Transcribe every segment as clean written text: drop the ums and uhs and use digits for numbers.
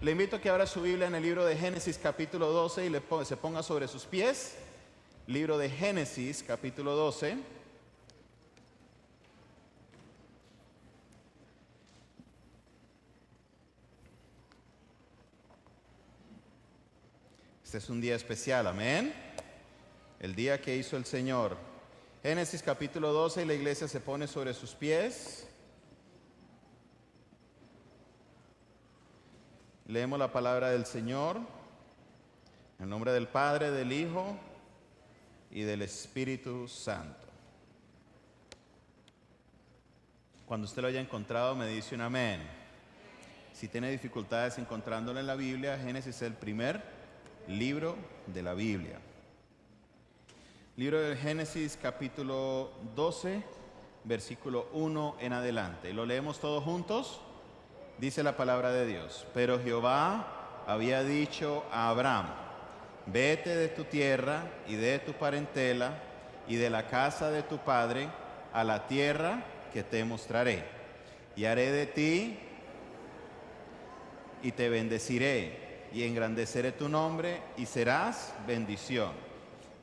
Le invito a que abra su Biblia en el libro de Génesis capítulo 12 y se ponga sobre sus pies. Libro de Génesis capítulo 12. Este es un día especial, amén. El día que hizo el Señor. Génesis capítulo 12 y la iglesia se pone sobre sus pies. Leemos la palabra del Señor. En el nombre del Padre, del Hijo y del Espíritu Santo. Cuando usted lo haya encontrado, me dice un amén. Si tiene dificultades encontrándolo en la Biblia, Génesis es el primer libro de la Biblia. Libro de Génesis capítulo 12, versículo 1 en adelante. ¿Lo leemos todos juntos? Dice la palabra de Dios. Pero Jehová había dicho a Abraham: vete de tu tierra y de tu parentela y de la casa de tu padre a la tierra que te mostraré. Y haré de ti y te bendeciré y engrandeceré tu nombre y serás bendición.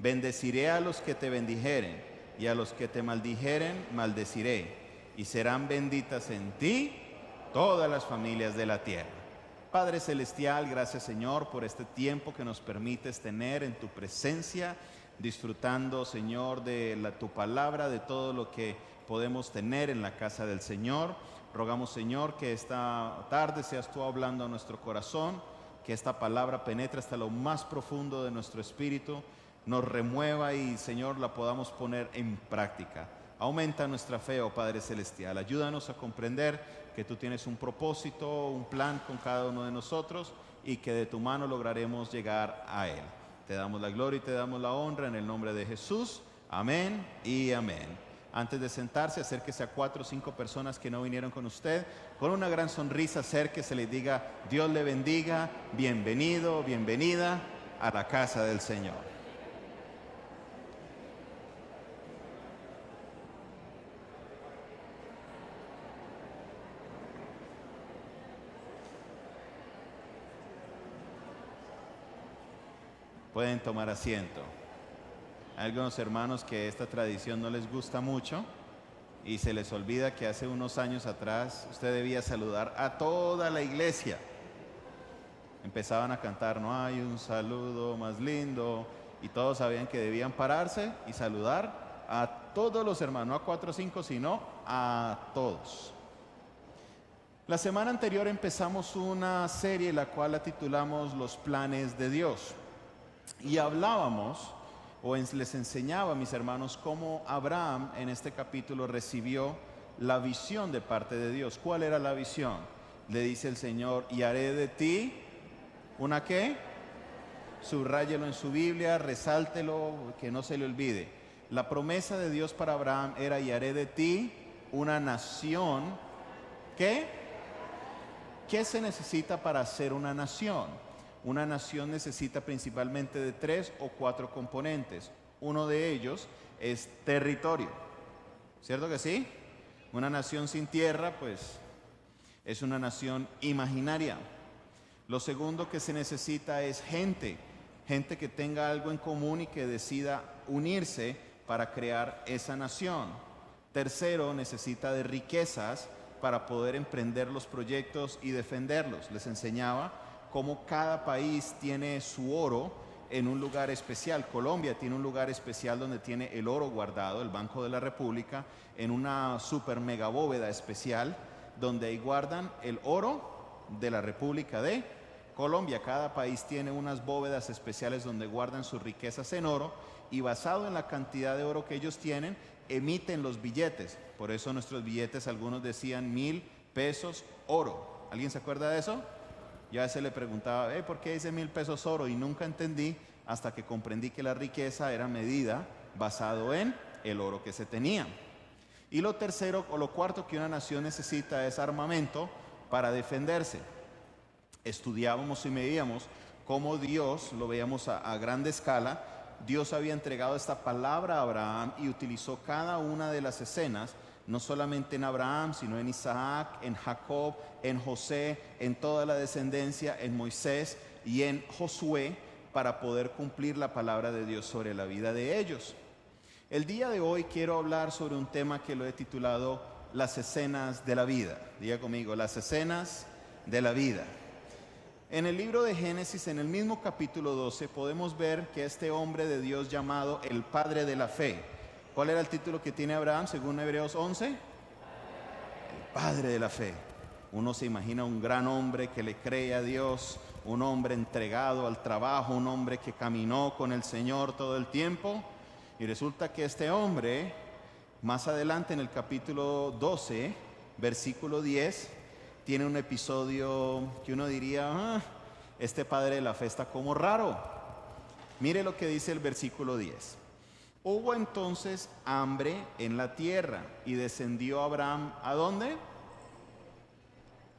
Bendeciré a los que te bendijeren y a los que te maldijeren maldeciré. Y serán benditas en ti todas las familias de la tierra. Padre Celestial, gracias Señor por este tiempo que nos permites tener en tu presencia, disfrutando Señor de tu palabra, de todo lo que podemos tener en la casa del Señor. Rogamos Señor que esta tarde seas tú hablando a nuestro corazón, que esta palabra penetre hasta lo más profundo de nuestro espíritu, nos remueva y Señor la podamos poner en práctica. Aumenta nuestra fe, oh Padre Celestial, ayúdanos a comprender que tú tienes un propósito, un plan con cada uno de nosotros y que de tu mano lograremos llegar a Él. Te damos la gloria y te damos la honra en el nombre de Jesús. Amén y amén. Antes de sentarse, acérquese a 4 o 5 personas que no vinieron con usted. Con una gran sonrisa, acérquese y le diga: Dios le bendiga, bienvenido, bienvenida a la casa del Señor. Pueden tomar asiento. Hay algunos hermanos que esta tradición no les gusta mucho y se les olvida que hace unos años atrás usted debía saludar a toda la iglesia. Empezaban a cantar: no hay un saludo más lindo, y todos sabían que debían pararse y saludar a todos los hermanos, no a 4 o 5, sino a todos. La semana anterior empezamos una serie la cual la titulamos Los planes de Dios. Y hablábamos, les enseñaba a mis hermanos cómo Abraham en este capítulo recibió la visión de parte de Dios. ¿Cuál era la visión? Le dice el Señor: y haré de ti ¿una qué? Subráyelo en su Biblia, resáltelo, que no se le olvide. La promesa de Dios para Abraham era: y haré de ti una nación. ¿Qué? ¿Qué se necesita para ser una nación? Una nación necesita principalmente de 3 o 4 componentes. Uno de ellos es territorio. ¿Cierto que sí? Una nación sin tierra, pues, es una nación imaginaria. Lo segundo que se necesita es gente. Gente que tenga algo en común y que decida unirse para crear esa nación. Tercero, necesita de riquezas para poder emprender los proyectos y defenderlos. Les enseñaba cómo cada país tiene su oro en un lugar especial. Colombia tiene un lugar especial donde tiene el oro guardado, el Banco de la República, en una super mega bóveda especial, donde ahí guardan el oro de la República de Colombia. Cada país tiene unas bóvedas especiales donde guardan sus riquezas en oro, y basado en la cantidad de oro que ellos tienen, emiten los billetes. Por eso nuestros billetes, algunos decían 1000 pesos oro. ¿Alguien se acuerda de eso? Yo a veces le preguntaba: ¿por qué dice 1000 pesos oro? Y nunca entendí hasta que comprendí que la riqueza era medida basado en el oro que se tenía. Y lo tercero o lo cuarto que una nación necesita es armamento para defenderse. Estudiábamos y medíamos cómo Dios, lo veíamos a grande escala, Dios había entregado esta palabra a Abraham y utilizó cada una de las escenas no solamente en Abraham, sino en Isaac, en Jacob, en José, en toda la descendencia, en Moisés y en Josué, para poder cumplir la palabra de Dios sobre la vida de ellos. El día de hoy quiero hablar sobre un tema que lo he titulado las escenas de la vida. Diga conmigo, las escenas de la vida. En el libro de Génesis, en el mismo capítulo 12, podemos ver que este hombre de Dios llamado el Padre de la Fe. ¿Cuál era el título que tiene Abraham según Hebreos 11? El Padre de la Fe. Uno se imagina un gran hombre que le cree a Dios, un hombre entregado al trabajo, un hombre que caminó con el Señor todo el tiempo. Y resulta que este hombre, más adelante en el capítulo 12, versículo 10, tiene un episodio que uno diría, este Padre de la Fe está como raro. Mire lo que dice el versículo 10. Hubo entonces hambre en la tierra y descendió Abraham, ¿a dónde?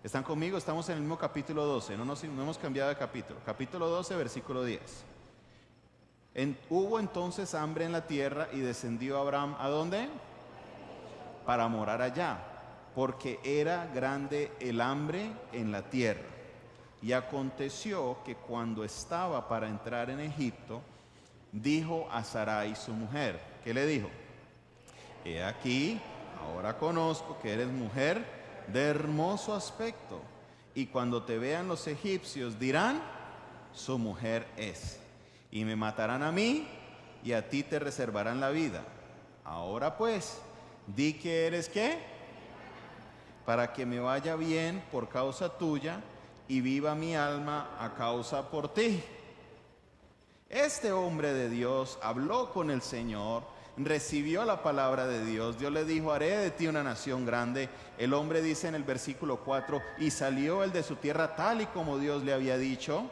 ¿Están conmigo? Estamos en el mismo capítulo 12, no hemos cambiado de capítulo. Capítulo 12, versículo 10. Hubo entonces hambre en la tierra y descendió Abraham, ¿a dónde? Para morar allá, porque era grande el hambre en la tierra. Y aconteció que cuando estaba para entrar en Egipto, dijo a Sarai su mujer, ¿qué le dijo? He aquí, ahora conozco que eres mujer de hermoso aspecto, y cuando te vean los egipcios dirán, su mujer es, y me matarán a mí, y a ti te reservarán la vida. Ahora pues, di que eres ¿qué? Para que me vaya bien por causa tuya, y viva mi alma a causa por ti. Este hombre de Dios habló con el Señor, recibió la palabra de Dios. Dios le dijo, haré de ti una nación grande. El hombre dice en el versículo 4, y salió él de su tierra tal y como Dios le había dicho.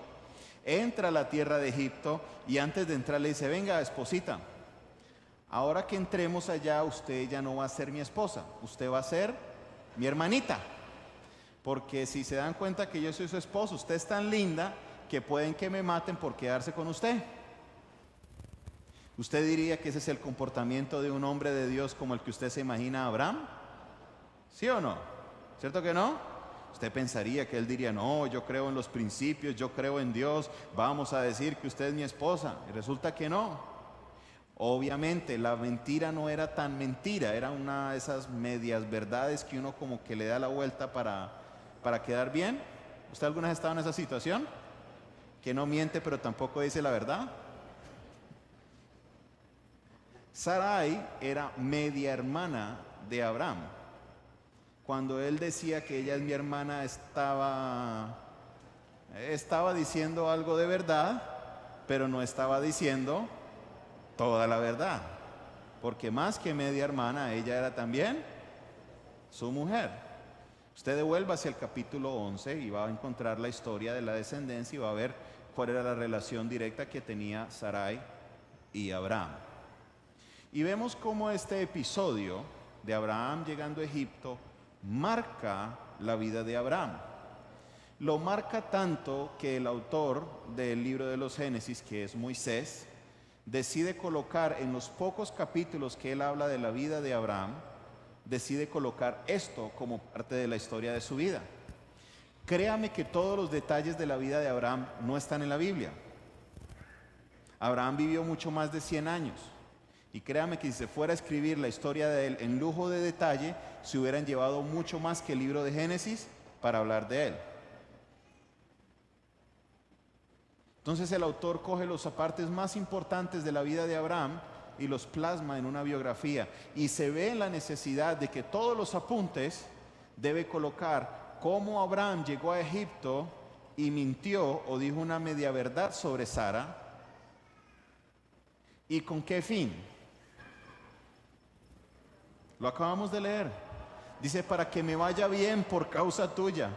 Entra a la tierra de Egipto y antes de entrar le dice, venga, esposita, ahora que entremos allá, usted ya no va a ser mi esposa, usted va a ser mi hermanita. Porque si se dan cuenta que yo soy su esposo, usted es tan linda que pueden que me maten por quedarse con usted. ¿Usted diría que ese es el comportamiento de un hombre de Dios como el que usted se imagina a Abraham? ¿Sí o no? ¿Cierto que no? Usted pensaría que él diría, no, yo creo en los principios, yo creo en Dios, vamos a decir que usted es mi esposa. Y resulta que no. Obviamente la mentira no era tan mentira, era una de esas medias verdades que uno como que le da la vuelta para quedar bien. ¿Usted alguna vez ha estado en esa situación? Que no miente pero tampoco dice la verdad. Sarai era media hermana de Abraham. Cuando él decía que ella es mi hermana, estaba diciendo algo de verdad, pero no estaba diciendo toda la verdad, porque más que media hermana, ella era también su mujer. Usted devuelva hacia el capítulo 11 y va a encontrar la historia de la descendencia y va a ver cuál era la relación directa que tenía Sarai y Abraham. Y vemos cómo este episodio de Abraham llegando a Egipto marca la vida de Abraham. Lo marca tanto que el autor del libro de los Génesis, que es Moisés, decide colocar en los pocos capítulos que él habla de la vida de Abraham, decide colocar esto como parte de la historia de su vida. Créame que todos los detalles de la vida de Abraham no están en la Biblia. Abraham vivió mucho más de 100 años. Y créame que si se fuera a escribir la historia de él en lujo de detalle, se hubieran llevado mucho más que el libro de Génesis para hablar de él. Entonces el autor coge los partes más importantes de la vida de Abraham y los plasma en una biografía. Y se ve la necesidad de que todos los apuntes debe colocar cómo Abraham llegó a Egipto y mintió o dijo una media verdad sobre Sara. ¿Y con qué fin? Lo acabamos de leer. Dice, para que me vaya bien por causa tuya.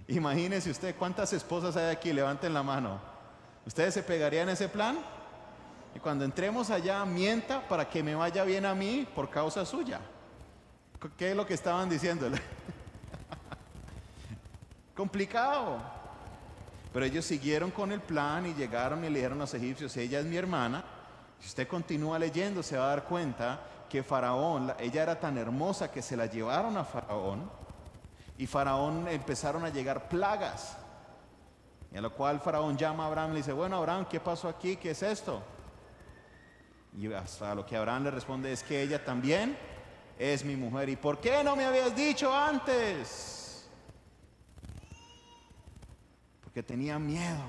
Imagínese usted, ¿cuántas esposas hay aquí? Levanten la mano. ¿Ustedes se pegarían ese plan? Y cuando entremos allá, mienta para que me vaya bien a mí por causa suya. ¿Qué es lo que estaban diciéndole? Complicado. Pero ellos siguieron con el plan y llegaron y le dijeron a los egipcios, ella es mi hermana. Si usted continúa leyendo, se va a dar cuenta que Faraón, ella era tan hermosa que se la llevaron a Faraón, y Faraón empezaron a llegar plagas. Y a lo cual Faraón llama a Abraham y le dice, bueno, Abraham, ¿qué pasó aquí? ¿Qué es esto? Y hasta lo que Abraham le responde es que ella también es mi mujer. ¿Y por qué no me habías dicho antes? Porque tenía miedo.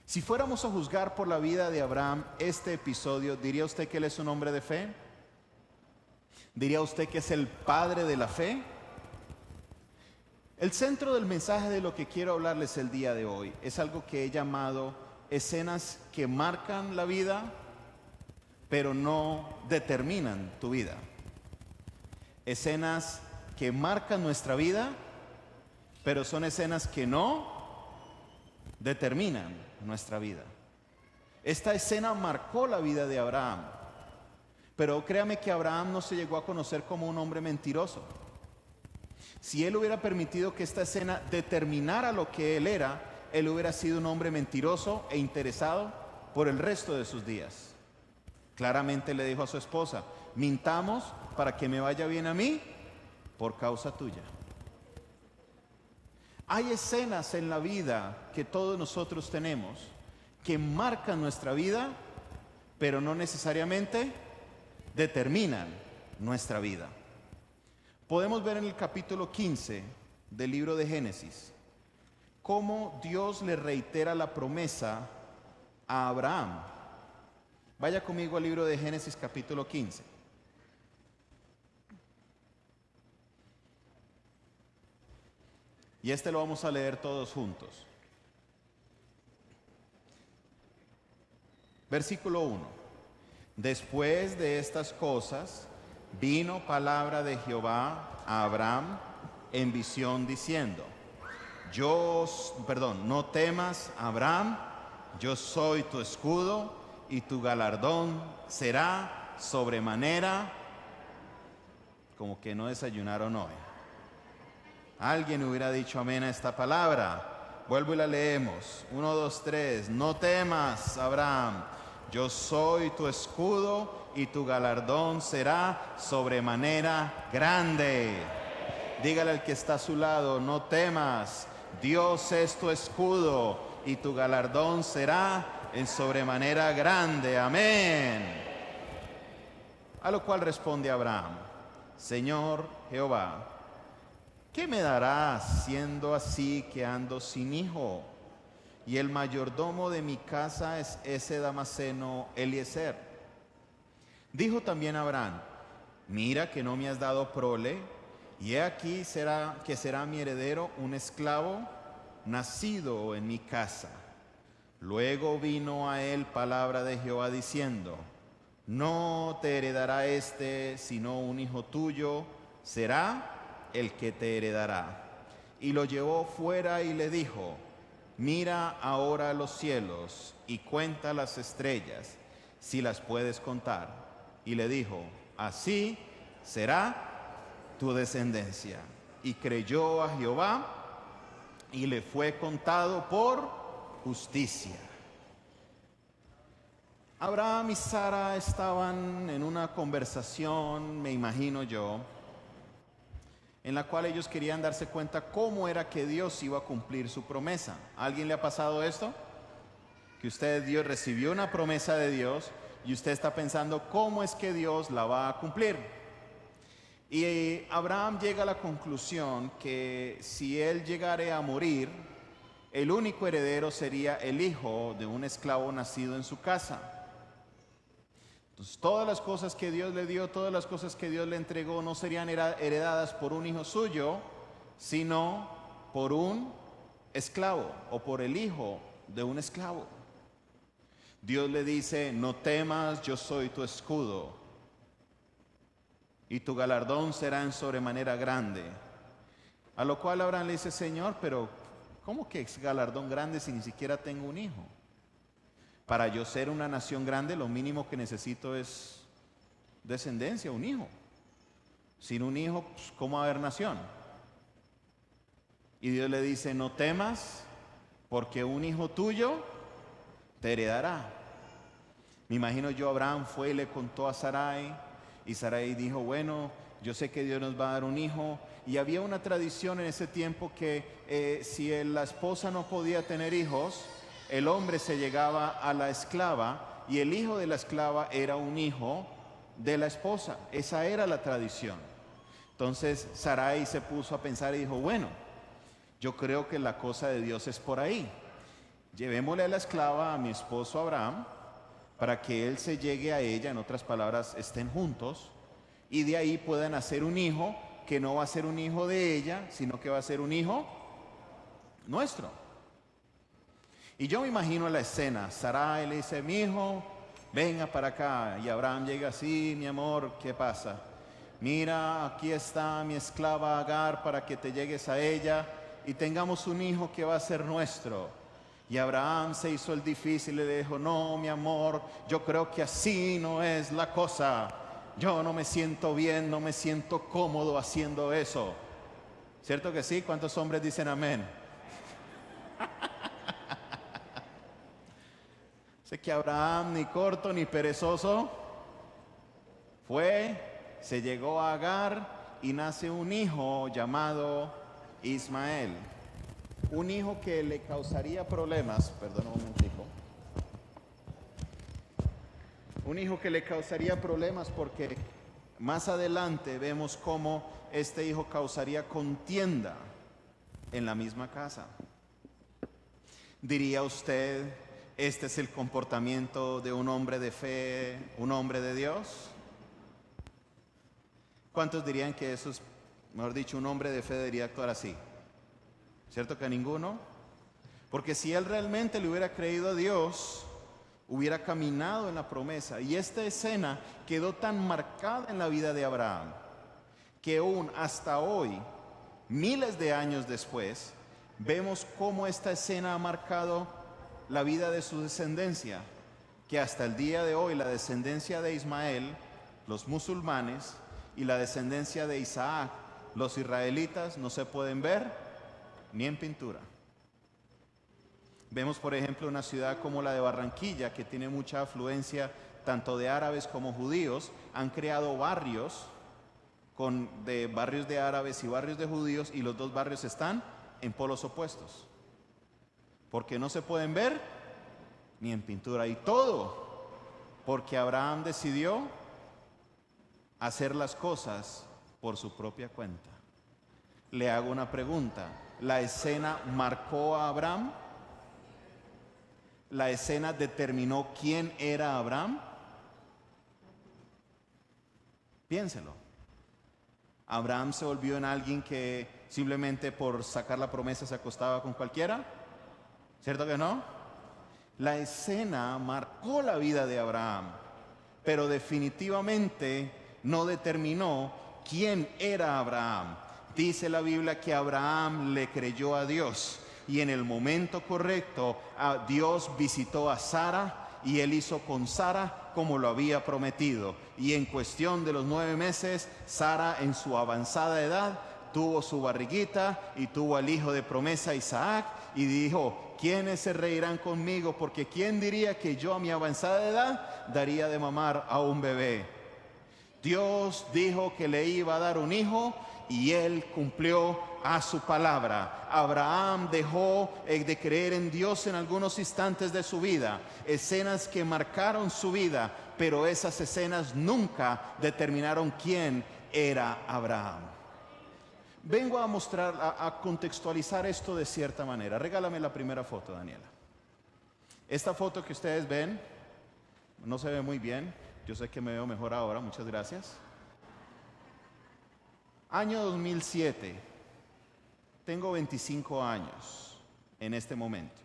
Si fuéramos a juzgar por la vida de Abraham este episodio, ¿diría usted que él es un hombre de fe? ¿Diría usted que es el padre de la fe? El centro del mensaje de lo que quiero hablarles el día de hoy es algo que he llamado escenas que marcan la vida, pero no determinan tu vida. Escenas que marcan nuestra vida, pero son escenas que no determinan nuestra vida. Esta escena marcó la vida de Abraham, pero créame que Abraham no se llegó a conocer como un hombre mentiroso. Si él hubiera permitido que esta escena determinara lo que él era, él hubiera sido un hombre mentiroso e interesado por el resto de sus días. Claramente le dijo a su esposa, mintamos para que me vaya bien a mí por causa tuya. Hay escenas en la vida que todos nosotros tenemos que marcan nuestra vida, pero no necesariamente determinan nuestra vida. Podemos ver en el capítulo 15 del libro de Génesis cómo Dios le reitera la promesa a Abraham. Vaya conmigo al libro de Génesis capítulo 15. Y este lo vamos a leer todos juntos. Versículo 1. Después de estas cosas, vino palabra de Jehová a Abraham en visión diciendo, no temas, Abraham, yo soy tu escudo y tu galardón será sobremanera. Como que no desayunaron hoy. Alguien hubiera dicho amén a esta palabra. Vuelvo y la leemos. 1, 2, 3. No temas, Abraham, yo soy tu escudo y tu galardón será sobremanera grande. Dígale al que está a su lado, no temas, Dios es tu escudo y tu galardón será en sobremanera grande. Amén. A lo cual responde Abraham, Señor Jehová, ¿qué me darás siendo así que ando sin hijo? Y el mayordomo de mi casa es ese Damaseno Eliezer. Dijo también Abraham, mira que no me has dado prole, y he aquí será mi heredero un esclavo nacido en mi casa. Luego vino a él palabra de Jehová diciendo, no te heredará sino un hijo tuyo será el que te heredará. Y lo llevó fuera y le dijo, mira ahora los cielos y cuenta las estrellas, si las puedes contar. Y le dijo, así será tu descendencia. Y creyó a Jehová y le fue contado por justicia. Abraham y Sara estaban en una conversación, me imagino yo, en la cual ellos querían darse cuenta cómo era que Dios iba a cumplir su promesa. ¿A alguien le ha pasado esto? Que Dios recibió una promesa de Dios y usted está pensando cómo es que Dios la va a cumplir. Y Abraham llega a la conclusión que si él llegare a morir, el único heredero sería el hijo de un esclavo nacido en su casa. Entonces, todas las cosas que Dios le dio, todas las cosas que Dios le entregó, no serían heredadas por un hijo suyo, sino por un esclavo o por el hijo de un esclavo. Dios le dice, no temas, yo soy tu escudo, y tu galardón será en sobremanera grande. A lo cual Abraham le dice, Señor, pero ¿cómo que es galardón grande si ni siquiera tengo un hijo? Para yo ser una nación grande, lo mínimo que necesito es descendencia, un hijo. Sin un hijo, pues, ¿cómo va a haber nación? Y Dios le dice, no temas, porque un hijo tuyo te heredará. Me imagino yo, Abraham fue y le contó a Sarai, y Sarai dijo, bueno, yo sé que Dios nos va a dar un hijo. Y había una tradición en ese tiempo que si la esposa no podía tener hijos, el hombre se llegaba a la esclava y el hijo de la esclava era un hijo de la esposa. Esa era la tradición. Entonces Sarai se puso a pensar y dijo, bueno, yo creo que la cosa de Dios es por ahí. Llevémosle a la esclava a mi esposo Abraham para que él se llegue a ella, en otras palabras, estén juntos, y de ahí puedan hacer un hijo que no va a ser un hijo de ella, sino que va a ser un hijo nuestro. Y yo me imagino la escena. Sarai le dice, mi hijo, venga para acá. Y Abraham llega así, mi amor, ¿qué pasa? Mira, aquí está mi esclava Agar para que te llegues a ella y tengamos un hijo que va a ser nuestro. Y Abraham se hizo el difícil y le dijo, no, mi amor, yo creo que así no es la cosa. Yo no me siento bien, no me siento cómodo haciendo eso. ¿Cierto que sí? ¿Cuántos hombres dicen amén? Sé que Abraham, ni corto ni perezoso, fue, se llegó a Agar y nace un hijo llamado Ismael. Un hijo que le causaría problemas, perdón un momentico. Un hijo que le causaría problemas porque más adelante vemos cómo este hijo causaría contienda en la misma casa. ¿Diría usted, este es el comportamiento de un hombre de fe, un hombre de Dios? ¿Cuántos dirían que eso es, mejor dicho, un hombre de fe debería actuar así? ¿Cierto que ninguno? Porque si él realmente le hubiera creído a Dios, hubiera caminado en la promesa. Y esta escena quedó tan marcada en la vida de Abraham, que aún hasta hoy, miles de años después, vemos cómo esta escena ha marcado la vida de su descendencia, que hasta el día de hoy la descendencia de Ismael, los musulmanes, y la descendencia de Isaac, los israelitas, no se pueden ver ni en pintura. Vemos, por ejemplo, una ciudad como la de Barranquilla, que tiene mucha afluencia tanto de árabes como judíos. Han creado barrios, de barrios de árabes y barrios de judíos, y los dos barrios están en polos opuestos, porque no se pueden ver ni en pintura. Y todo porque Abraham decidió hacer las cosas por su propia cuenta. Le hago una pregunta. ¿La escena marcó a Abraham? ¿La escena determinó quién era Abraham? Piénselo. ¿Abraham se volvió en alguien que simplemente por sacar la promesa se acostaba con cualquiera? ¿Cierto que no? La escena marcó la vida de Abraham, pero definitivamente no determinó quién era Abraham. Dice la Biblia que Abraham le creyó a Dios y en el momento correcto Dios visitó a Sara y él hizo con Sara como lo había prometido. Y en cuestión de los 9 meses, Sara en su avanzada edad tuvo su barriguita y tuvo al hijo de promesa Isaac y dijo, ¿quiénes se reirán conmigo? Porque ¿quién diría que yo a mi avanzada edad daría de mamar a un bebé? Dios dijo que le iba a dar un hijo y él cumplió a su palabra. Abraham dejó de creer en Dios en algunos instantes de su vida, escenas que marcaron su vida, pero esas escenas nunca determinaron quién era Abraham. Vengo a mostrar, a contextualizar esto de cierta manera. Regálame la primera foto, Daniela. Esta foto que ustedes ven no se ve muy bien. Yo sé que me veo mejor ahora, muchas gracias. Año 2007. Tengo 25 años en este momento.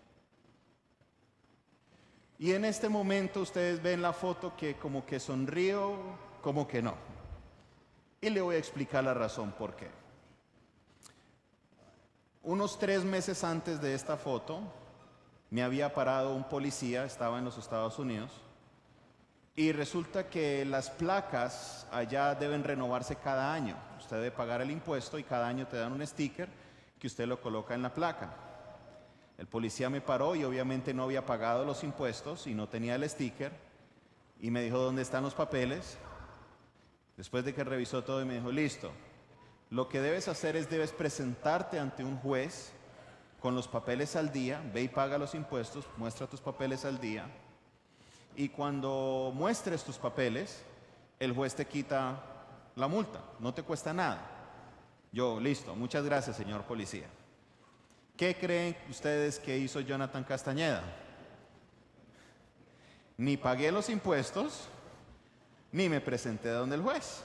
Y en este momento ustedes ven la foto que como que sonrío, como que no. Y le voy a explicar la razón por qué. Unos 3 meses antes de esta foto, me había parado un policía, estaba en los Estados Unidos, y resulta que las placas allá deben renovarse cada año. Usted debe pagar el impuesto y cada año te dan un sticker que usted lo coloca en la placa. El policía me paró y obviamente no había pagado los impuestos y no tenía el sticker. y me dijo dónde están los papeles. Después de que revisó todo y me dijo, listo, lo que debes hacer es debes presentarte ante un juez con los papeles al día, ve y paga los impuestos, muestra tus papeles al día, y cuando muestres tus papeles, el juez te quita la multa, no te cuesta nada. Yo, listo, muchas gracias, señor policía. ¿Qué creen ustedes que hizo Jonathan Castañeda? Ni pagué los impuestos, ni me presenté donde el juez.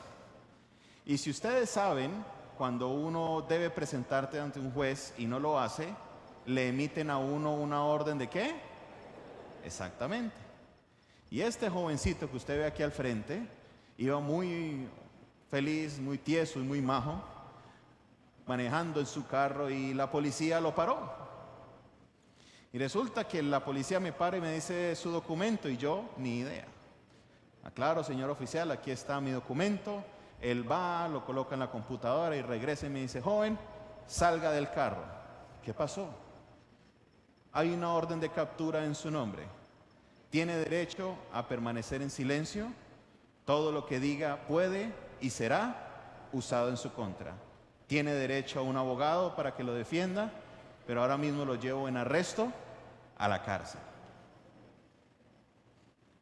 Y si ustedes saben, cuando uno debe presentarte ante un juez y no lo hace, le emiten a uno una orden ¿de qué? Exactamente. Y este jovencito que usted ve aquí al frente, iba muy feliz, muy tieso y muy majo, manejando en su carro y la policía lo paró. Y resulta que la policía me para y me dice su documento y yo ni idea. Aclaro, señor oficial, aquí está mi documento. Él va, lo coloca en la computadora y regresa y me dice, joven, salga del carro. ¿Qué pasó? Hay una orden de captura en su nombre. Tiene derecho a permanecer en silencio. Todo lo que diga puede y será usado en su contra. Tiene derecho a un abogado para que lo defienda, pero ahora mismo lo llevo en arresto a la cárcel.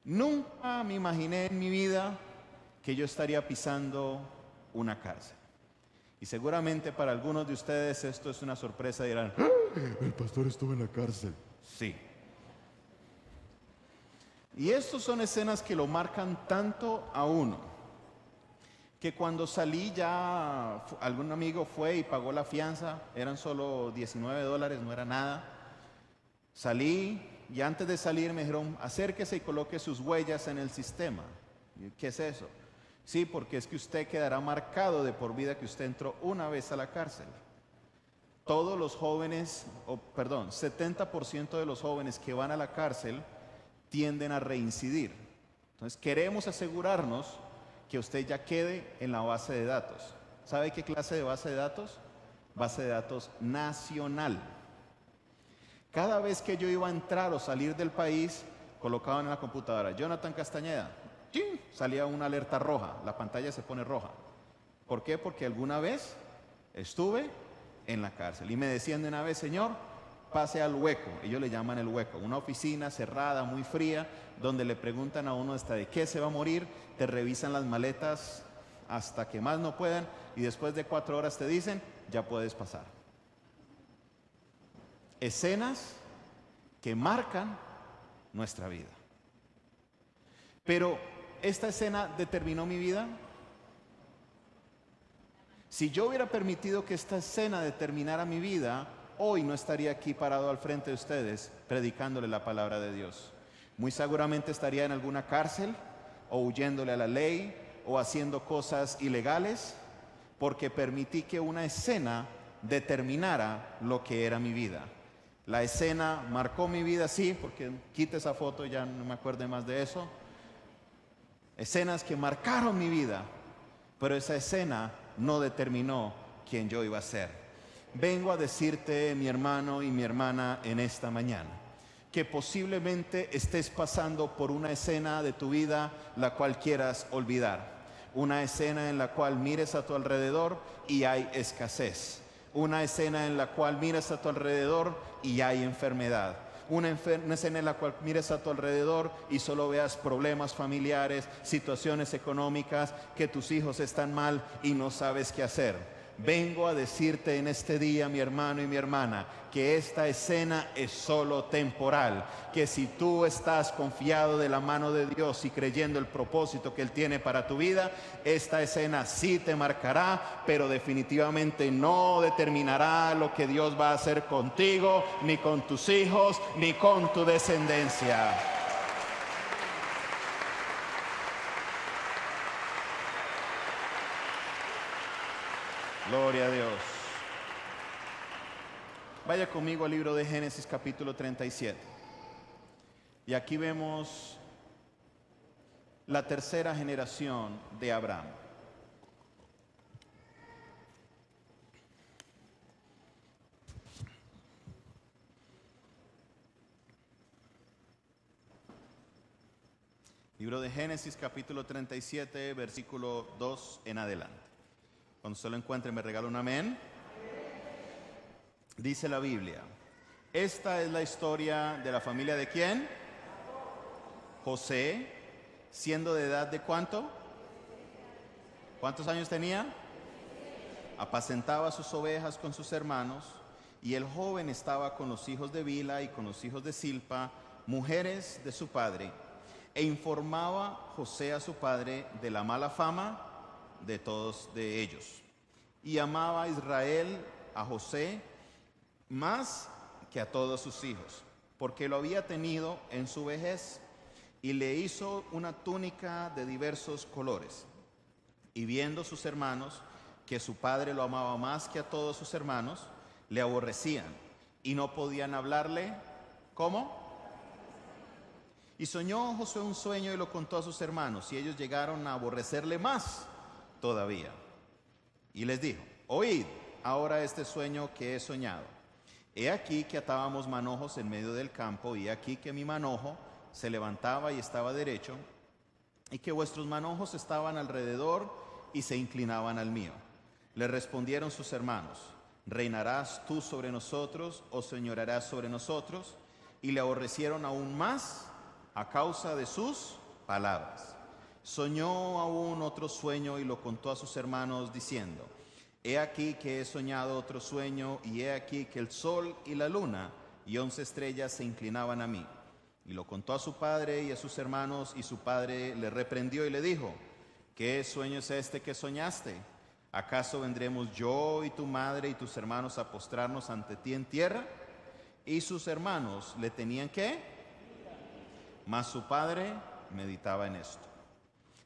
Nunca me imaginé en mi vida que yo estaría pisando una cárcel. Y seguramente para algunos de ustedes esto es una sorpresa, dirán, ¡ah! El pastor estuvo en la cárcel. Sí. Y estas son escenas que lo marcan tanto a uno, que cuando salí ya algún amigo fue y pagó la fianza, eran solo $19, no era nada. Salí y antes de salir me dijeron, acérquese y coloque sus huellas en el sistema. ¿Qué es eso? Sí, porque es que usted quedará marcado de por vida que usted entró una vez a la cárcel. Todos los jóvenes, 70% de los jóvenes que van a la cárcel tienden a reincidir. Entonces queremos asegurarnos que usted ya quede en la base de datos. ¿Sabe qué clase de base de datos? Base de datos nacional. Cada vez que yo iba a entrar o salir del país, colocaban en la computadora, Jonathan Castañeda, ¡chin!, salía una alerta roja, la pantalla se pone roja. ¿Por qué? Porque alguna vez estuve en la cárcel y me decían de una vez, señor, pase al hueco. Ellos le llaman el hueco, una oficina cerrada, muy fría, donde le preguntan a uno hasta de qué se va a morir, te revisan las maletas hasta que más no puedan y después de 4 horas te dicen, ya puedes pasar. Escenas que marcan nuestra vida. Pero, ¿esta escena determinó mi vida? Si yo hubiera permitido que esta escena determinara mi vida, hoy no estaría aquí parado al frente de ustedes predicándole la palabra de Dios. Muy seguramente estaría en alguna cárcel o huyéndole a la ley o haciendo cosas ilegales porque permití que una escena determinara lo que era mi vida. La escena marcó mi vida, sí, porque quite esa foto, ya no me acuerdo más de eso. Escenas que marcaron mi vida, pero esa escena no determinó quién yo iba a ser. Vengo a decirte, mi hermano y mi hermana, en esta mañana, que posiblemente estés pasando por una escena de tu vida la cual quieras olvidar. Una escena en la cual mires a tu alrededor y hay escasez. Una escena en la cual miras a tu alrededor y hay enfermedad. Una escena en la cual mires a tu alrededor y solo veas problemas familiares, situaciones económicas, que tus hijos están mal y no sabes qué hacer. Vengo a decirte en este día, mi hermano y mi hermana, que esta escena es solo temporal, que si tú estás confiado de la mano de Dios y creyendo el propósito que Él tiene para tu vida, esta escena sí te marcará, pero definitivamente no determinará lo que Dios va a hacer contigo, ni con tus hijos, ni con tu descendencia. Gloria a Dios. Vaya conmigo al libro de Génesis capítulo 37. Y aquí vemos la tercera generación de Abraham. Y Libro de Génesis, capítulo 37, versículo 2 en adelante. Cuando usted lo encuentre, me regala un amén. Dice la Biblia: esta es la historia de la familia ¿de quién? José, siendo de edad ¿de cuánto? ¿Cuántos años tenía? Apacentaba sus ovejas con sus hermanos, y el joven estaba con los hijos de Bila y con los hijos de Silpa, mujeres de su padre, e informaba José a su padre de la mala fama de todos de ellos. Y amaba a Israel a José más que a todos sus hijos, porque lo había tenido en su vejez, y le hizo una túnica de diversos colores. Y viendo sus hermanos que su padre lo amaba más que a todos sus hermanos, le aborrecían y no podían hablarle. ¿Cómo? Y soñó Josué un sueño y lo contó a sus hermanos, y ellos llegaron a aborrecerle más todavía. Y les dijo: oíd ahora este sueño que he soñado. He aquí que atábamos manojos en medio del campo, y he aquí que mi manojo se levantaba y estaba derecho, y que vuestros manojos estaban alrededor y se inclinaban al mío. Le respondieron sus hermanos: ¿reinarás tú sobre nosotros o señorearás sobre nosotros? Y le aborrecieron aún más a causa de sus palabras. Soñó aún otro sueño y lo contó a sus hermanos diciendo: he aquí que he soñado otro sueño, y he aquí que el sol y la luna y 11 estrellas se inclinaban a mí. Y lo contó a su padre y a sus hermanos, y su padre le reprendió y le dijo: ¿qué sueño es este que soñaste? ¿Acaso vendremos yo y tu madre y tus hermanos a postrarnos ante ti en tierra? Y sus hermanos le tenían ¿qué? Mas su padre meditaba en esto.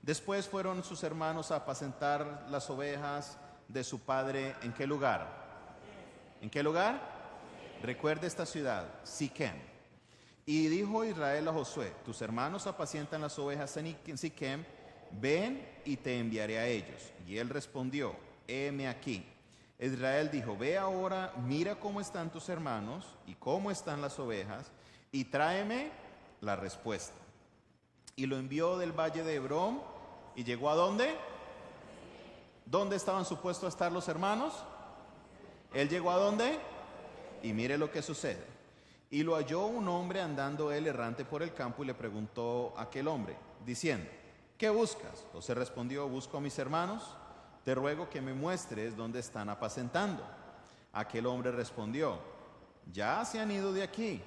Después fueron sus hermanos a apacentar las ovejas de su padre. ¿En qué lugar? ¿En qué lugar? Recuerde esta ciudad, Siquem. Y dijo Israel a Josué: tus hermanos apacientan las ovejas en Siquem, ven y te enviaré a ellos. Y él respondió: heme aquí. Israel dijo: ve ahora, mira cómo están tus hermanos y cómo están las ovejas, y tráeme la respuesta. Y lo envió del valle de Hebrón, y llegó ¿a dónde? ¿Dónde estaban supuestos a estar los hermanos? Él llegó ¿a dónde? Y mire lo que sucede. Y lo halló un hombre andando él errante por el campo, y le preguntó a aquel hombre, diciendo: ¿qué buscas? José respondió: busco a mis hermanos, te ruego que me muestres dónde están apacentando. Aquel hombre respondió: ya se han ido de aquí.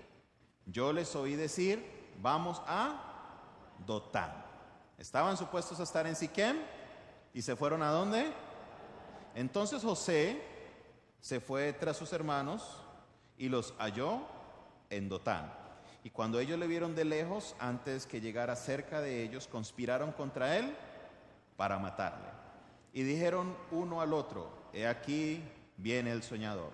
Yo les oí decir: vamos a Dotán. Estaban supuestos a estar en Siquem, y se fueron ¿a dónde? Entonces José se fue tras sus hermanos y los halló en Dotán. Y cuando ellos le vieron de lejos, antes que llegara cerca de ellos, conspiraron contra él para matarle. Y dijeron uno al otro: he aquí viene el soñador.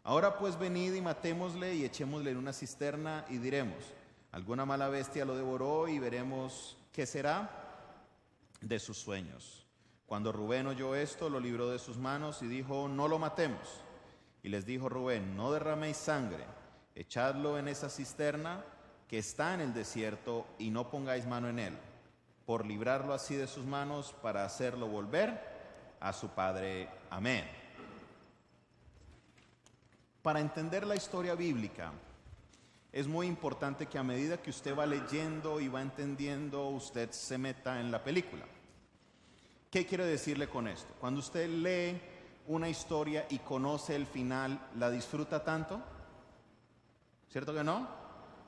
Ahora pues venid y matémosle y echémosle en una cisterna, y diremos: alguna mala bestia lo devoró, y veremos qué será de sus sueños. Cuando Rubén oyó esto, lo libró de sus manos y dijo: no lo matemos. Y les dijo Rubén: no derraméis sangre, echadlo en esa cisterna que está en el desierto, y no pongáis mano en él, por librarlo así de sus manos, para hacerlo volver a su padre. Amén. Para entender la historia bíblica, es muy importante que a medida que usted va leyendo y va entendiendo, usted se meta en la película. ¿Qué quiero decirle con esto? Cuando usted lee una historia y conoce el final, ¿la disfruta tanto? ¿Cierto que no?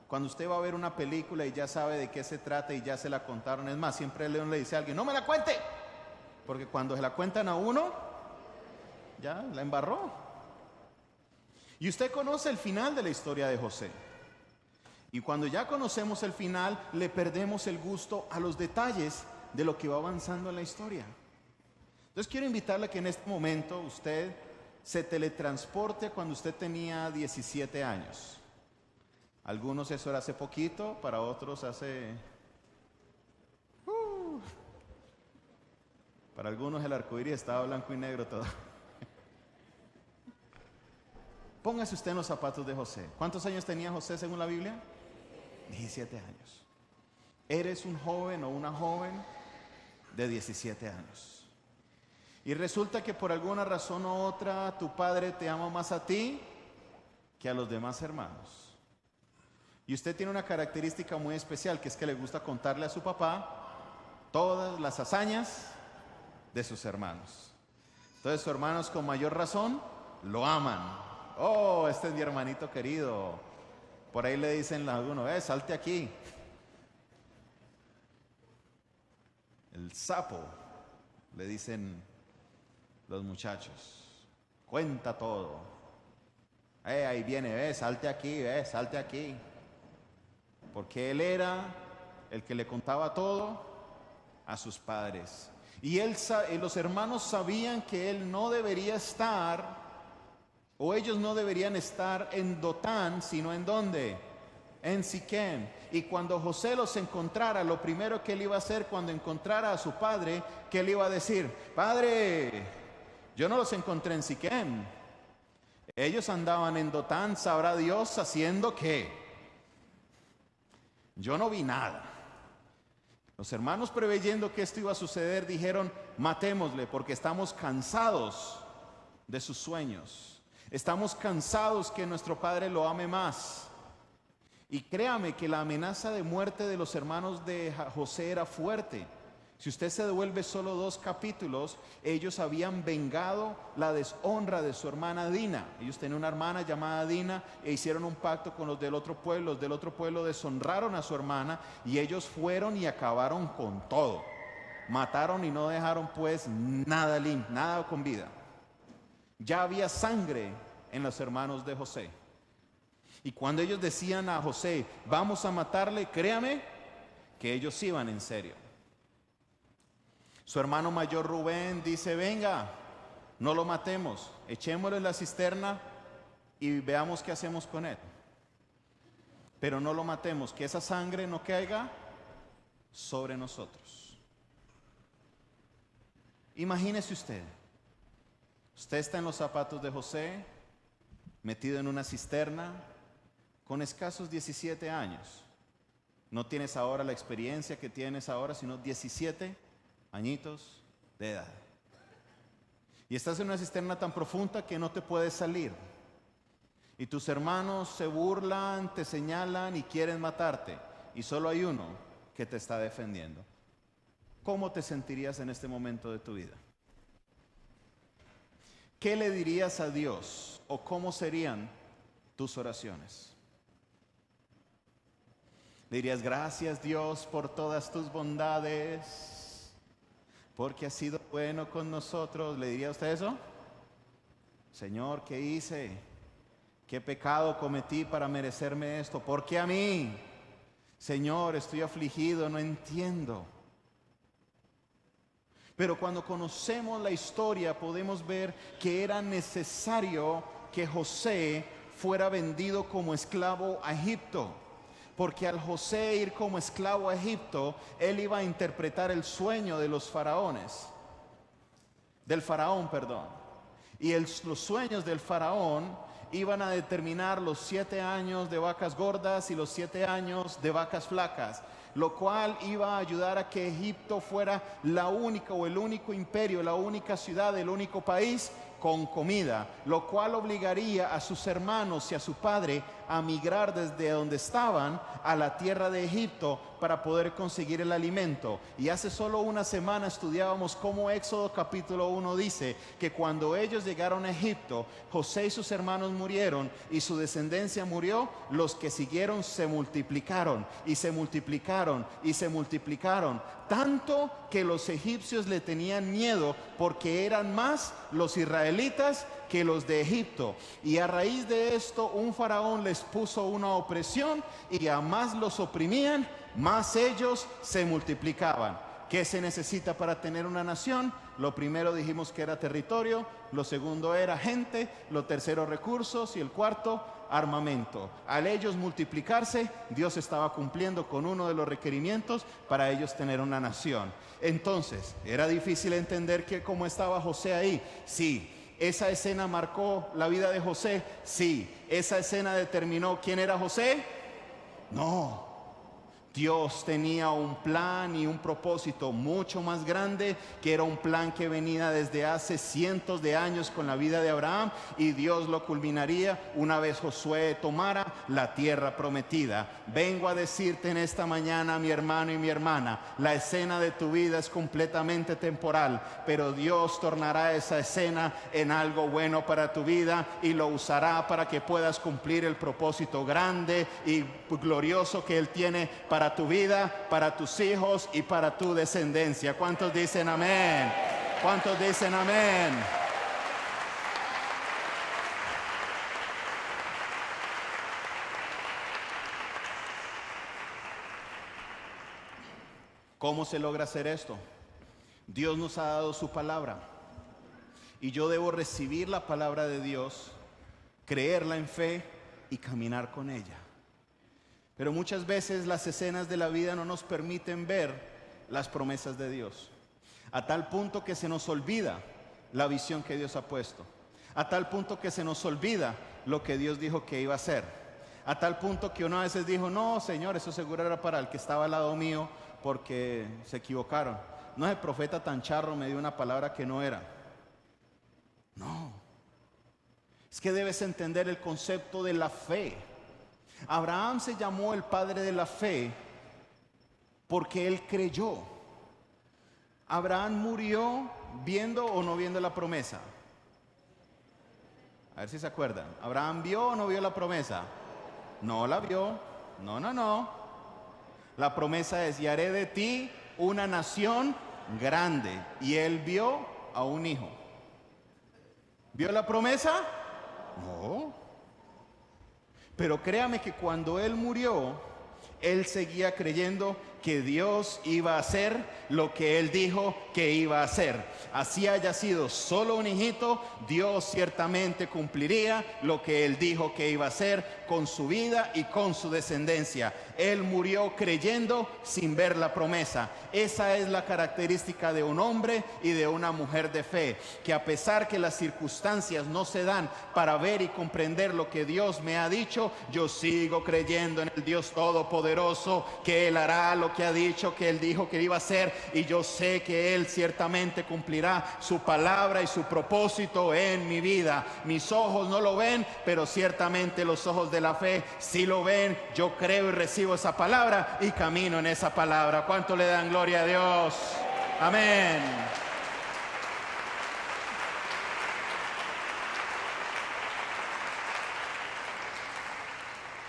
Cuando usted va a ver una película y ya sabe de qué se trata y ya se la contaron, es más, siempre León le dice a alguien: no me la cuente, porque cuando se la cuentan a uno, ya la embarró. Y usted conoce el final de la historia de José. Y cuando ya conocemos el final, le perdemos el gusto a los detalles de lo que va avanzando en la historia. Entonces quiero invitarle a que en este momento usted se teletransporte a cuando usted tenía 17 años. Algunos eso era hace poquito, para otros hace... Para algunos el arcoíris estaba blanco y negro todo. Póngase usted en los zapatos de José. ¿Cuántos años tenía José según la Biblia? 17 años. Eres un joven o una joven de 17 años. Y resulta que por alguna razón u otra tu padre te ama más a ti que a los demás hermanos. Y usted tiene una característica muy especial, que es que le gusta contarle a su papá todas las hazañas de sus hermanos. Entonces sus hermanos con mayor razón lo aman. Oh, este es mi hermanito querido. Por ahí le dicen a alguno, salte aquí. El sapo, le dicen los muchachos. Cuenta todo. Ahí viene, salte aquí, salte aquí. Porque él era el que le contaba todo a sus padres. Y los hermanos sabían que él no debería estar, o ellos no deberían estar en Dotán, sino en ¿dónde? En Siquem. Y cuando José los encontrara, lo primero que él iba a hacer cuando encontrara a su padre, que él iba a decir: padre, yo no los encontré en Siquem, ellos andaban en Dotán, sabrá Dios haciendo qué. Yo no vi nada. Los hermanos, preveyendo que esto iba a suceder, dijeron: matémosle, porque estamos cansados de sus sueños. Estamos cansados que nuestro padre lo ame más. Y créame que la amenaza de muerte de los hermanos de José era fuerte. Si usted se devuelve solo 2 capítulos, ellos habían vengado la deshonra de su hermana Dina. Ellos tenían una hermana llamada Dina e hicieron un pacto con los del otro pueblo. Los del otro pueblo deshonraron a su hermana y ellos fueron y acabaron con todo. Mataron y no dejaron pues nada limpio, nada con vida. Ya había sangre en los hermanos de José. Y cuando ellos decían a José: vamos a matarle, créame que ellos iban en serio. Su hermano mayor Rubén dice: venga, no lo matemos, echémoslo en la cisterna y veamos qué hacemos con él. Pero no lo matemos, que esa sangre no caiga sobre nosotros. Imagínese usted está en los zapatos de José, metido en una cisterna, con escasos 17 años. No tienes ahora la experiencia que tienes ahora, sino 17 añitos de edad. Y estás en una cisterna tan profunda que no te puedes salir. Y tus hermanos se burlan, te señalan y quieren matarte. Y solo hay uno que te está defendiendo. ¿Cómo te sentirías en este momento de tu vida? ¿Qué le dirías a Dios? ¿O cómo serían tus oraciones? Le dirías: gracias Dios por todas tus bondades, porque has sido bueno con nosotros. ¿Le diría a usted eso? Señor, ¿qué hice? ¿Qué pecado cometí para merecerme esto? ¿Por qué a mí? Señor, estoy afligido, no entiendo. Pero cuando conocemos la historia podemos ver que era necesario que José fuera vendido como esclavo a Egipto. Porque al José ir como esclavo a Egipto, él iba a interpretar el sueño de los faraones. Del faraón, perdón. Y los sueños del faraón iban a determinar los 7 años de vacas gordas y los 7 años de vacas flacas. Lo cual iba a ayudar a que Egipto fuera la única o el único imperio, la única ciudad, el único país con comida, lo cual obligaría a sus hermanos y a su padre a migrar desde donde estaban a la tierra de Egipto para poder conseguir el alimento. Y hace solo una semana estudiábamos cómo Éxodo capítulo 1 dice que cuando ellos llegaron a Egipto, José y sus hermanos murieron y su descendencia murió. Los que siguieron se multiplicaron y se multiplicaron y se multiplicaron, tanto que los egipcios le tenían miedo porque eran más los israelitas que los de Egipto. Y a raíz de esto un faraón les puso una opresión y a más los oprimían, más ellos se multiplicaban. ¿Qué se necesita para tener una nación? Lo primero dijimos que era territorio, lo segundo era gente, lo tercero recursos y el cuarto armamento. Al ellos multiplicarse, Dios estaba cumpliendo con uno de los requerimientos para ellos tener una nación. Entonces, ¿era difícil entender que cómo estaba José ahí? Sí. ¿Esa escena marcó la vida de José? Sí. ¿Esa escena determinó quién era José? No. Dios tenía un plan y un propósito mucho más grande, que era un plan que venía desde hace cientos de años con la vida de Abraham, y Dios lo culminaría una vez Josué tomara la tierra prometida. Vengo a decirte en esta mañana, mi hermano y mi hermana, la escena de tu vida es completamente temporal, pero Dios tornará esa escena en algo bueno para tu vida y lo usará para que puedas cumplir el propósito grande y glorioso que Él tiene para tu vida, para tus hijos y para tu descendencia. ¿Cuántos dicen amén? ¿Cuántos dicen amén? ¿Cómo se logra hacer esto? Dios nos ha dado su palabra y yo debo recibir la palabra de Dios, creerla en fe y caminar con ella. Pero muchas veces las escenas de la vida no nos permiten ver las promesas de Dios, a tal punto que se nos olvida la visión que Dios ha puesto, a tal punto que se nos olvida lo que Dios dijo que iba a hacer, a tal punto que uno a veces dijo: no, Señor, eso seguro era para el que estaba al lado mío, porque se equivocaron. No es el profeta tan charro, me dio una palabra que no era. No, es que debes entender el concepto de la fe. Abraham se llamó el padre de la fe porque él creyó. Abraham murió viendo o no viendo la promesa. A ver si se acuerdan. ¿Abraham vio o no vio la promesa? No la vio. No. La promesa es: y haré de ti una nación grande. Y él vio a un hijo. ¿Vio la promesa? No. Pero créame que cuando él murió, él seguía creyendo que Dios iba a hacer lo que él dijo que iba a hacer. Así haya sido solo un hijito, Dios ciertamente cumpliría lo que él dijo que iba a hacer con su vida y con su descendencia. Él murió creyendo sin ver la promesa. Esa es la característica de un hombre y de una mujer de fe, que a pesar que las circunstancias no se dan para ver y comprender lo que Dios me ha dicho, yo sigo creyendo en el Dios Todopoderoso, que Él hará lo que ha dicho, que Él dijo que iba a hacer, y yo sé que Él ciertamente cumplirá su palabra y su propósito en mi vida. Mis ojos no lo ven, pero ciertamente los ojos de la fe sí lo ven. Yo creo y recibo esa palabra y camino en esa palabra. ¿Cuánto le dan gloria a Dios? Amén.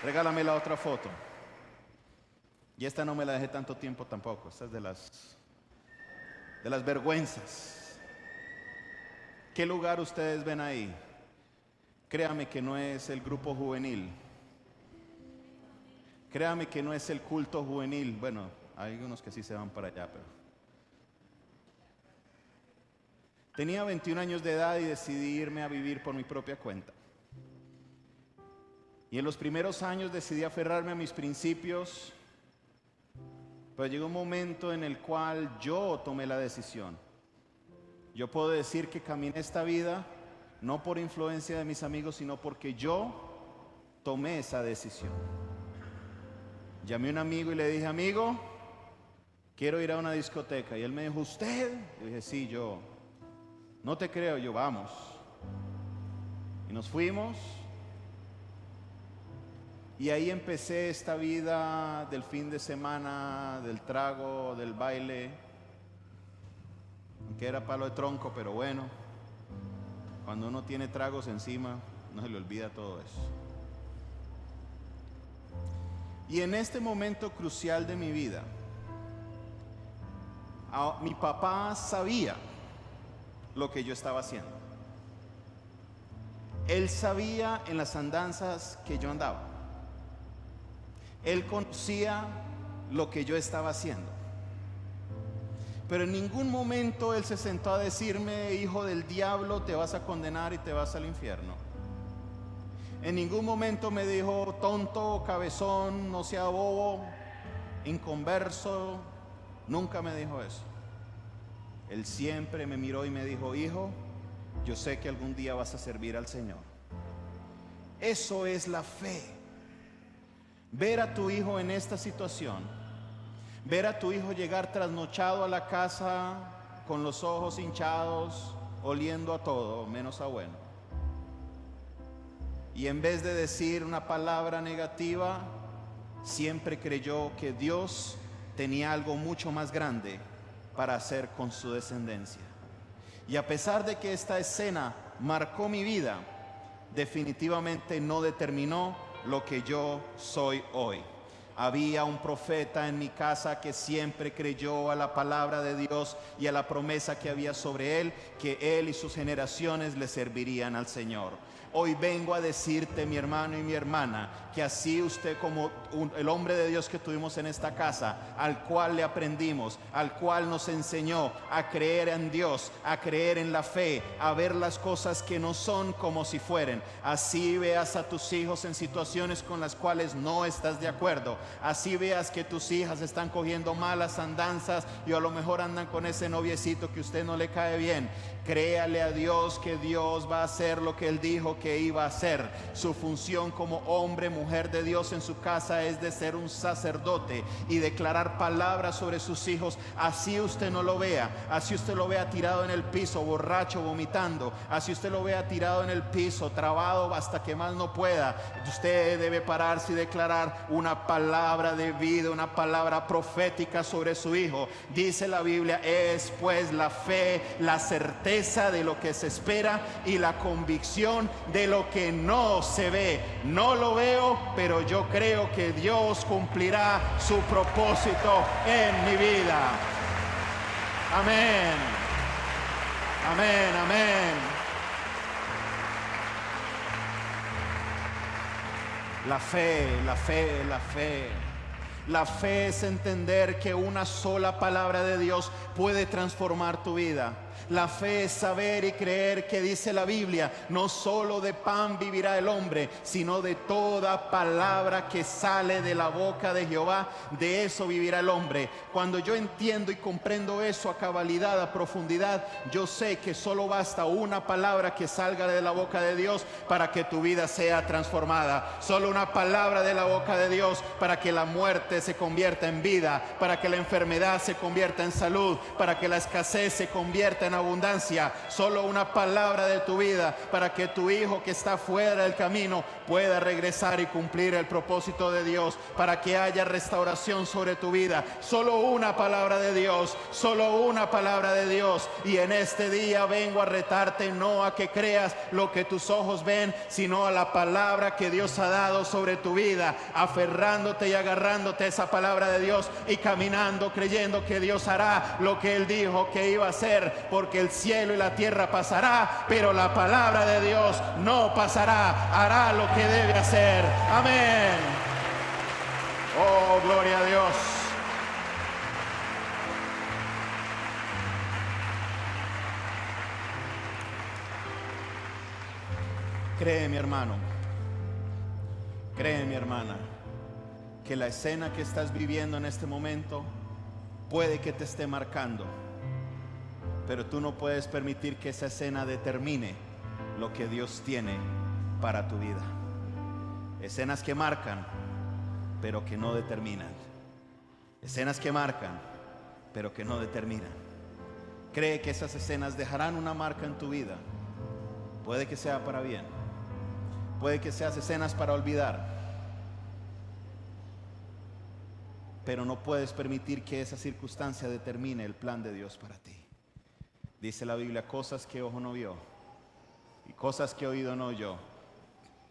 Regálame la otra foto. Y esta no me la dejé tanto tiempo tampoco. Esta es de las vergüenzas. ¿Qué lugar ustedes ven ahí? Créame que no es el grupo juvenil. Créame que no es el culto juvenil. Bueno, hay unos que sí se van para allá, pero... Tenía 21 años de edad y decidí irme a vivir por mi propia cuenta. Y en los primeros años decidí aferrarme a mis principios, pero llegó un momento en el cual yo tomé la decisión. Yo puedo decir que caminé esta vida no por influencia de mis amigos, sino porque yo tomé esa decisión. Llamé a un amigo y le dije: amigo, quiero ir a una discoteca. Y él me dijo: ¿usted? Yo dije: sí, yo. No te creo. Yo: vamos. Y nos fuimos. Y ahí empecé esta vida del fin de semana, del trago, del baile. Aunque era palo de tronco, pero bueno, cuando uno tiene tragos encima, no se le olvida todo eso. Y en este momento crucial de mi vida, mi papá sabía lo que yo estaba haciendo. Él sabía en las andanzas que yo andaba. Él conocía lo que yo estaba haciendo. Pero en ningún momento él se sentó a decirme: hijo del diablo, te vas a condenar y te vas al infierno. En ningún momento me dijo: tonto, cabezón, no sea bobo, inconverso. Nunca me dijo eso. Él siempre me miró y me dijo: hijo, yo sé que algún día vas a servir al Señor. Eso es la fe. Ver a tu hijo en esta situación Ver a tu hijo llegar trasnochado a la casa con los ojos hinchados, oliendo a todo menos a bueno. Y en vez de decir una palabra negativa, siempre creyó que Dios tenía algo mucho más grande para hacer con su descendencia. Y a pesar de que esta escena marcó mi vida, definitivamente no determinó lo que yo soy hoy. Había un profeta en mi casa que siempre creyó a la palabra de Dios y a la promesa que había sobre él, que él y sus generaciones le servirían al Señor. Hoy vengo a decirte, mi hermano y mi hermana, que así usted como el hombre de Dios que tuvimos en esta casa, al cual le aprendimos, al cual nos enseñó a creer en Dios, a creer en la fe, a ver las cosas que no son como si fueren. Así veas a tus hijos en situaciones con las cuales no estás de acuerdo. Así veas que tus hijas están cogiendo malas andanzas y a lo mejor andan con ese noviecito que usted no le cae bien. Créale a Dios que Dios va a hacer lo que Él dijo que iba a hacer. Su función como hombre, mujer de Dios en su casa es de ser un sacerdote y declarar palabras sobre sus hijos. Así usted no lo vea, así usted lo vea tirado en el piso, borracho, vomitando, así usted lo vea tirado en el piso, trabado hasta que más no pueda. Usted debe pararse y declarar una palabra de vida, una palabra profética sobre su hijo. Dice la Biblia: es pues la fe, la certeza de lo que se espera y la convicción de lo que no se ve. No lo veo, pero yo creo que Dios cumplirá su propósito en mi vida. Amén. Amén, amén. La fe, la fe, la fe. La fe es entender que una sola palabra de Dios puede transformar tu vida. La fe es saber y creer que dice la Biblia: no solo de pan vivirá el hombre, sino de toda palabra que sale de la boca de Jehová, de eso vivirá el hombre. Cuando yo entiendo y comprendo eso a cabalidad, a profundidad, yo sé que solo basta una palabra que salga de la boca de Dios para que tu vida sea transformada. Solo una palabra de la boca de Dios para que la muerte se convierta en vida, para que la enfermedad se convierta en salud, para que la escasez se convierta en abundancia. Solo una palabra de tu vida para que tu hijo que está fuera del camino pueda regresar y cumplir el propósito de Dios, para que haya restauración sobre tu vida. Solo una palabra de Dios, solo una palabra de Dios. Y en este día vengo a retarte, no a que creas lo que tus ojos ven, sino a la palabra que Dios ha dado sobre tu vida, aferrándote y agarrándote a esa palabra de Dios y caminando creyendo que Dios hará lo que Él dijo que iba a hacer, porque el cielo y la tierra pasará, pero la palabra de Dios no pasará. Hará lo que debe hacer. Amén. Oh, gloria a Dios. Cree, mi hermano, cree, mi hermana, que la escena que estás viviendo en este momento puede que te esté marcando, pero tú no puedes permitir que esa escena determine lo que Dios tiene para tu vida. Escenas que marcan, pero que no determinan. Escenas que marcan, pero que no determinan. Cree que esas escenas dejarán una marca en tu vida. Puede que sea para bien, puede que sean escenas para olvidar, pero no puedes permitir que esa circunstancia determine el plan de Dios para ti. Dice la Biblia: cosas que ojo no vio, y cosas que oído no oyó,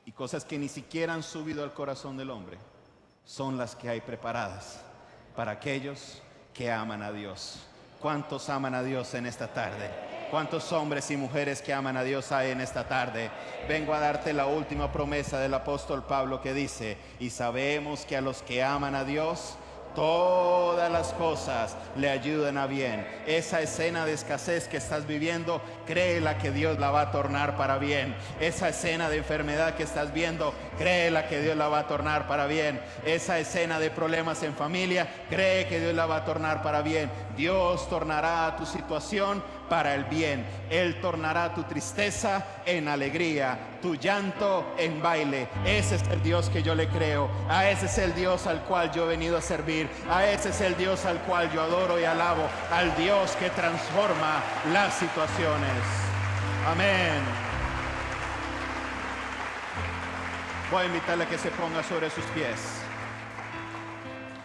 y cosas que ni siquiera han subido al corazón del hombre, son las que hay preparadas para aquellos que aman a Dios. ¿Cuántos aman a Dios en esta tarde? ¿Cuántos hombres y mujeres que aman a Dios hay en esta tarde? Vengo a darte la última promesa del apóstol Pablo, que dice: y sabemos que a los que aman a Dios, todas las cosas le ayudan a bien. Esa escena de escasez que estás viviendo, créela que Dios la va a tornar para bien. Esa escena de enfermedad que estás viendo, créela que Dios la va a tornar para bien. Esa escena de problemas en familia, cree que Dios la va a tornar para bien. Dios tornará tu situación para el bien. Él tornará tu tristeza en alegría, tu llanto en baile. Ese es el Dios que yo le creo. A ese es el Dios al cual yo he venido a servir. A ese es el Dios al cual yo adoro y alabo. Al Dios que transforma las situaciones. Amén. Voy a invitarle a que se ponga sobre sus pies.